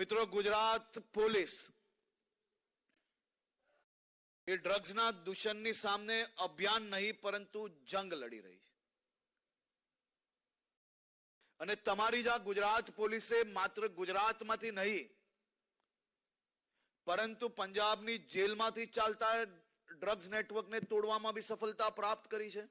મિત્રો, ગુજરાત પોલીસ એ ડ્રગ્સના દૂષણની સામે અભિયાન નહીં પરંતુ જંગ લડી રહી છે. અને તમારી જ આ ગુજરાત પોલીસે માત્ર ગુજરાતમાંથી નહીં પરંતુ પંજાબની જેલમાંથી ચાલતા ડ્રગ્સ નેટવર્કને તોડવામાં બી સફળતા પ્રાપ્ત કરી છે.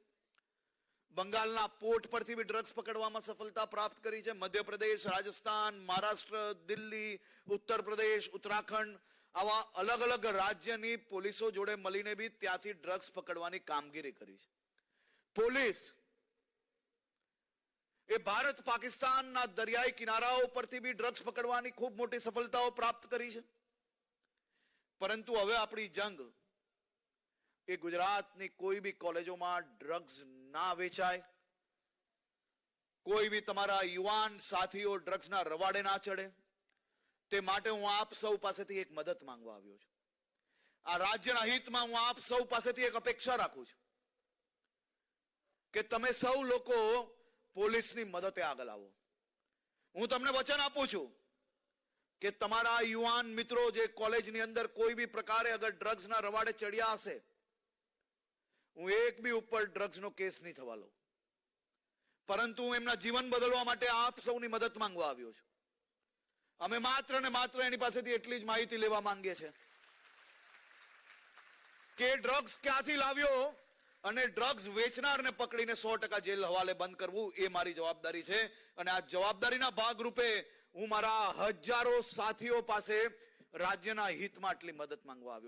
બંગાળના પોર્ટ પરથી બી ડ્રગ્સ પકડવામાં સફળતા પ્રાપ્ત કરી છે. મધ્યપ્રદેશ, રાજસ્થાન, મહારાષ્ટ્ર, દિલ્હી, ઉત્તર પ્રદેશ, ઉત્તરાખંડ આવા અલગ અલગ રાજ્યની પોલીસો જોડે મળીને બી ત્યાંથી ડ્રગ્સ પકડવાની કામગીરી કરી છે. પોલીસ એ ભારત પાકિસ્તાનના દરિયાઈ કિનારાઓ પરથી બી ડ્રગ્સ પકડવાની ખૂબ મોટી સફળતાઓ પ્રાપ્ત કરી છે. પરંતુ હવે આપણી જંગ એ ગુજરાતની કોઈ બી કોલેજોમાં ડ્રગ્સ ના વેચાય, કોઈ બી તમારા યુવાન સાથીઓ ડ્રગ્સના રવાડે ના ચડે, તે માટે હું આપ સૌ પાસેથી એક મદદ માંગવા આવ્યો છું. આ રાજ્યના હિતમાં હું આપ સૌ પાસેથી એક અપેક્ષા રાખું છું કે તમે સૌ લોકો પોલીસની મદદે આગળ આવો. હું તમને વચન આપું છું કે તમારા યુવાન મિત્રો જે કોલેજની અંદર કોઈ બી પ્રકારે અગર ડ્રગ્સના રવાડે ચડ્યા હશે, હું એક બી ઉપર ડ્રગ્સનો કેસ નહીં થવા લઉં, પરંતુ હું એમના જીવન બદલવા માટે આપ સૌની મદદ માંગવા આવ્યો છું. અમે માત્ર ને માત્ર એની પાસેથી એટલી જ માહિતી લેવા માંગીએ છીએ કે ડ્રગ્સ ક્યાંથી લાવ્યો અને ડ્રગ્સ વેચનારને પકડીને 100% જેલ હવાલે બંધ કરવું એ મારી જવાબદારી છે. અને આ જવાબદારીના ભાગરૂપે હું મારા હજારો સાથીઓ પાસે રાજ્યના હિતમાં આટલી મદદ માંગવા આવ્યો.